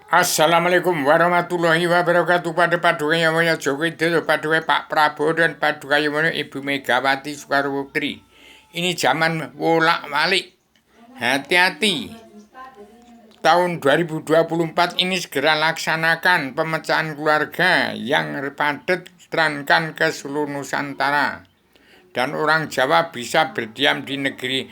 Assalamualaikum warahmatullahi wabarakatuh. Pada paduka yang mulia Jokowi Dodo, paduka Pak Prabowo dan paduka yang mulia Ibu Megawati Soekarno Putri. Ini zaman bolak-balik. Hati-hati. Tahun 2024 ini segera laksanakan pemecahan keluarga yang padat terangkan ke seluruh Nusantara. Dan orang Jawa bisa berdiam di negeri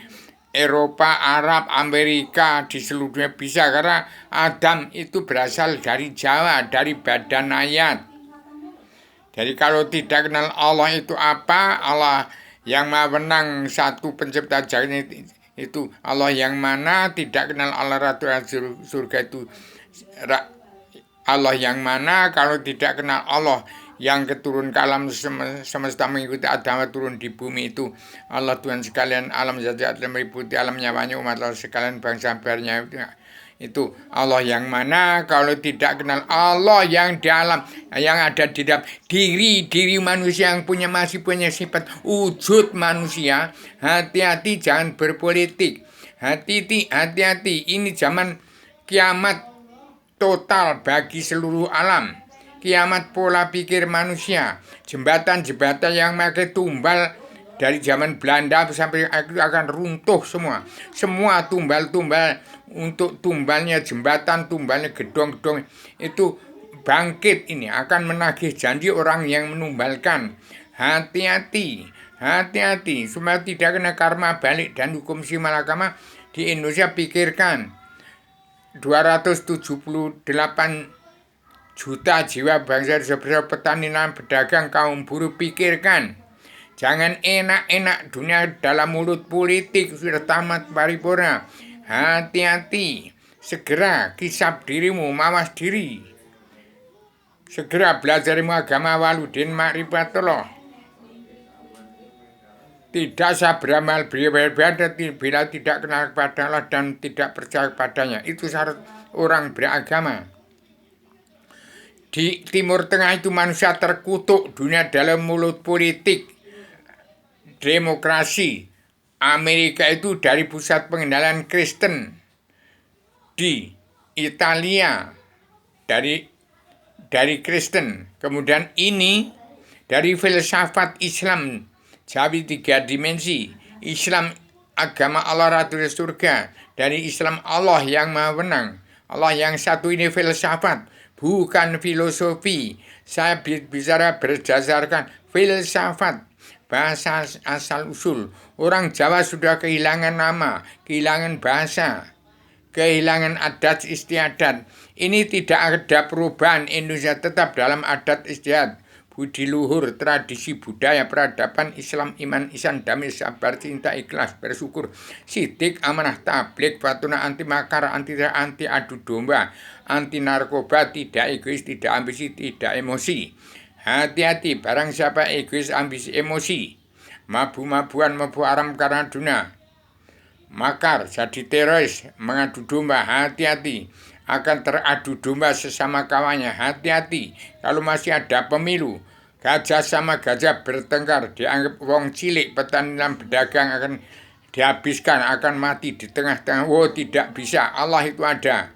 Eropa, Arab, Amerika, di seluruh dunia bisa karena Adam itu berasal dari Jawa, dari badan ayat. Jadi kalau tidak kenal Allah itu apa, Allah yang maha menang satu pencipta jagat itu Allah yang mana, tidak kenal Allah Ratu surga itu Allah yang mana, kalau tidak kenal Allah yang keturun ke alam semesta mengikuti Adam turun di bumi itu Allah Tuhan sekalian alam jagat meliputi alam nyawanya umat Allah sekalian bangsa bernya itu Allah yang mana, kalau tidak kenal Allah yang di alam yang ada di dalam diri manusia yang masih punya sifat wujud manusia. Hati-hati, jangan berpolitik. Hati-hati, ini zaman kiamat total bagi seluruh alam. Kiamat pola pikir manusia. Jembatan-jembatan yang pakai tumbal dari zaman Belanda sampai akan runtuh semua. Semua tumbal-tumbal untuk tumbalnya jembatan, tumbalnya gedung-gedung itu bangkit, ini akan menagih janji orang yang menumbalkan. Hati-hati supaya tidak kena karma balik dan hukum si malakama di Indonesia. Pikirkan 278 juta jiwa bangsa sebagai petani dan pedagang kaum buruh. Pikirkan, jangan enak-enak dunia dalam mulut politik, sudah tamat paripurna. Hati-hati, segera kisap dirimu, mawas diri, segera belajar ilmu agama waludin ma'rifatullah. Tidak sah beramal beribadah bila tidak kenal kepada Allah dan tidak percaya padanya. Itu syarat orang beragama. Di Timur Tengah itu manusia terkutuk dunia dalam mulut politik demokrasi. Amerika itu dari pusat pengendalian Kristen. Di Italia dari Kristen. Kemudian ini dari filsafat Islam. Jadi 3 dimensi. Islam agama Allah Ratu surga. Dari Islam Allah yang maha menang. Allah yang satu ini filsafat, bukan filosofi. Saya bicara berdasarkan filsafat, bahasa asal usul. Orang Jawa sudah kehilangan nama, kehilangan bahasa, kehilangan adat istiadat. Ini tidak ada perubahan. Indonesia tetap dalam adat istiadat, budi luhur, tradisi, budaya, peradaban, Islam, iman, ihsan, damai, sabar, cinta, ikhlas, bersyukur, sidik, amanah, tablik, fatuna, anti makar, anti adu domba, anti narkoba, tidak egois, tidak ambisi, tidak emosi. Hati-hati, barang siapa egois, ambisi, emosi, mabu-mabuan, mabu aram karena dunia, makar, jadi teroris, mengadu domba. Hati-hati, akan teradu domba sesama kawannya. Hati-hati, kalau masih ada pemilu, gajah sama gajah bertengkar, dianggap wong cilik, petani dan pedagang akan dihabiskan, akan mati di tengah-tengah. Oh, tidak bisa, Allah itu ada.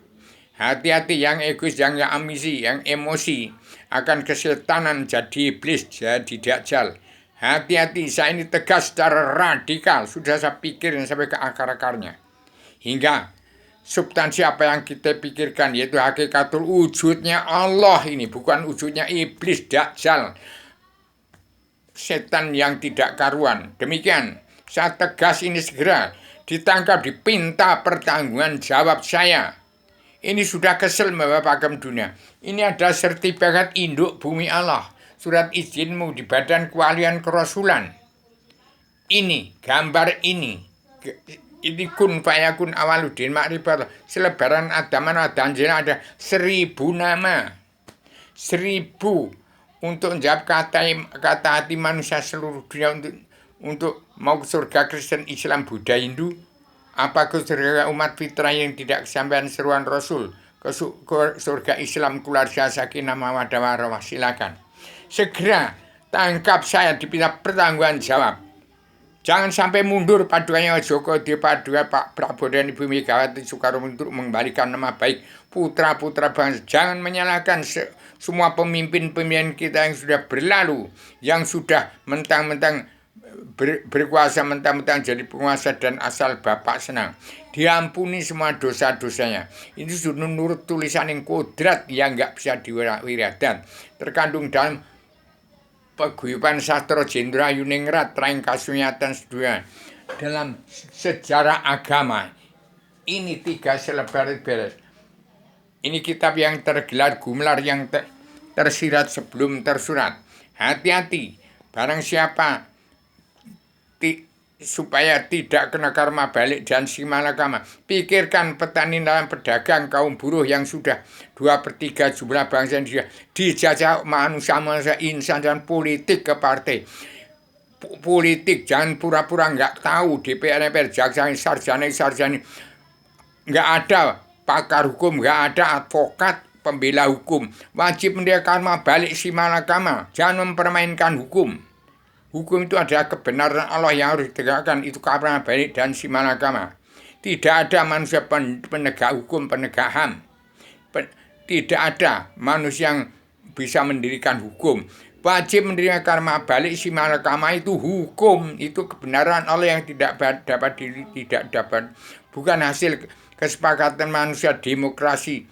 Hati-hati, yang egois, yang ambisi, yang emosi, akan kesetanan, jadi iblis, jadi dajjal. Hati-hati, saya ini tegas secara radikal, sudah saya pikirin sampai ke akar-akarnya. Hingga substansi apa yang kita pikirkan, yaitu hakikatul wujudnya Allah ini, bukan wujudnya iblis, dajjal, setan yang tidak karuan. Demikian, saya tegas ini segera ditangkap, dipinta pertanggungan jawab saya. Ini sudah kesel Bapak Agama Dunia. Ini ada sertifikat induk bumi Allah, surat izinmu di Badan Kewalian Kerasulan. Ini, gambar ini kun fayakun awaludin ma'rifatullah. Selebaran Adaman Adanjena ada 1000 nama. 1000 untuk menjawab kata hati manusia seluruh dunia untuk mau ke surga Kristen, Islam, Buddha, Hindu. Apa ke surga umat fitrah yang tidak kesampaian seruan Rasul, ke surga Islam, keluarga sakinah mawaddah warahmah. Silakan segera tangkap saya, dipinta pertanggungan jawab. Jangan sampai mundur padukannya Joko di paduka Pak Prabowo dan Ibu Megawati Soekarno untuk mengembalikan nama baik putra-putra bangsa. Jangan menyalahkan semua pemimpin-pemimpin kita yang sudah berlalu, yang sudah mentang-mentang berkuasa, mentang-mentang jadi penguasa dan asal Bapak senang. Diampuni semua dosa-dosanya. Ini sudah menurut tulisan yang kodrat yang nggak bisa diwaradan. Terkandung dalam paguyuban sastra Jendra Yuningrat Traing Kasunyatan Sedunia dalam sejarah agama. Ini 3 selebar beres. Ini kitab yang tergelar gumelar yang tersirat sebelum tersurat. Hati-hati, barang siapa supaya tidak kena karma balik dan simalakama. Pikirkan petani dalam pedagang, kaum buruh yang sudah 2/3 jumlah bangsa Indonesia dijajah manusia insan dan politik ke partai. Politik jangan pura-pura nggak tahu. DPR, jaksa, sarjana nggak ada pakar hukum, nggak ada advokat pembela hukum. Wajib mendia karma balik simalakama. Jangan mempermainkan hukum. Hukum itu adalah kebenaran Allah yang harus ditegakkan. Itu karma balik dan simalakama. Tidak ada manusia penegak hukum, penegak HAM. Tidak ada manusia yang bisa mendirikan hukum. Wajib mendirikan karma balik simalakama itu hukum. Itu kebenaran Allah yang tidak dapat. Bukan hasil kesepakatan manusia demokrasi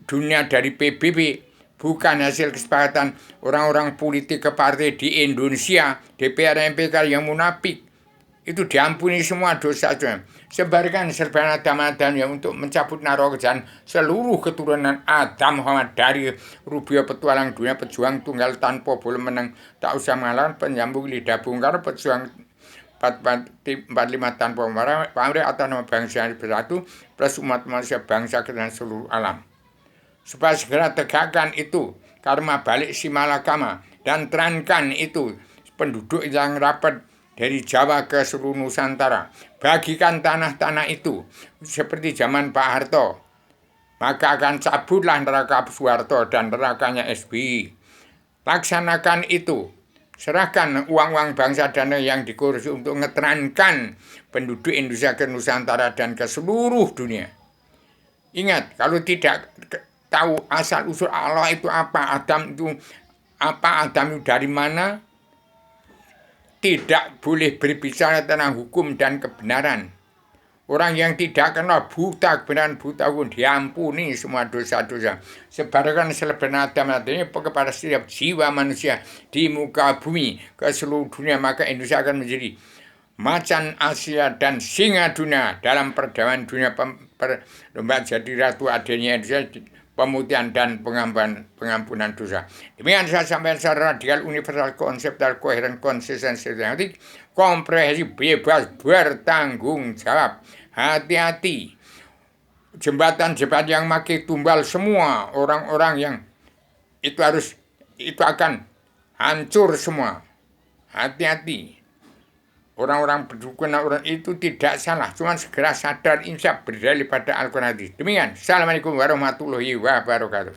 dunia dari PBB. Bukan hasil kesepakatan orang-orang politik ke partai di Indonesia, DPR MPK yang munafik. Itu diampuni semua dosa-dosa. Sebarkan serban Adam yang untuk mencabut narogan seluruh keturunan Adam Muhammad dari Rubio petualang dunia, pejuang tunggal tanpa boleh menang, tak usah mengalah, penyambung lidah bungkar, pejuang 45 tanpa pamrih atau nama bangsa yang bersatu plus umat manusia bangsa dan seluruh alam. Supaya segera tegakkan itu karma balik simalakama dan terangkan itu penduduk yang rapat dari Jawa ke seluruh Nusantara. Bagikan tanah-tanah itu seperti zaman Pak Harto. Maka akan cabutlah neraka Soeharto dan nerakanya SBY. Laksanakan itu. Serahkan uang-uang bangsa dan yang dikorupsi untuk ngeterangkan penduduk Indonesia ke Nusantara dan ke seluruh dunia. Ingat, kalau tidak tahu asal usul Allah itu apa, Adam itu apa, Adam itu dari mana, tidak boleh berbicara tentang hukum dan kebenaran. Orang yang tidak kenal buta kebenaran, buta hukum, diampuni semua dosa-dosa. Sebarkan seleberan Adam ini kepada setiap jiwa manusia di muka bumi ke seluruh dunia, maka Indonesia akan menjadi macan Asia dan singa dunia dalam perdamaian dunia, perlombaan jadi ratu adanya Indonesia, pemutihan dan pengampunan dosa. Demikian saya sampaikan secara radikal, universal, konseptual, koheren, konsisten, sistematik, komprehensif, bebas, bertanggung jawab. Hati-hati. Jembatan-jembatan yang makin tumbal semua orang-orang yang itu akan hancur semua. Hati-hati. Orang-orang berdukun orang itu tidak salah, cuma segera sadar insya berdalih pada Al-Quran. Demikian. Assalamualaikum warahmatullahi wabarakatuh.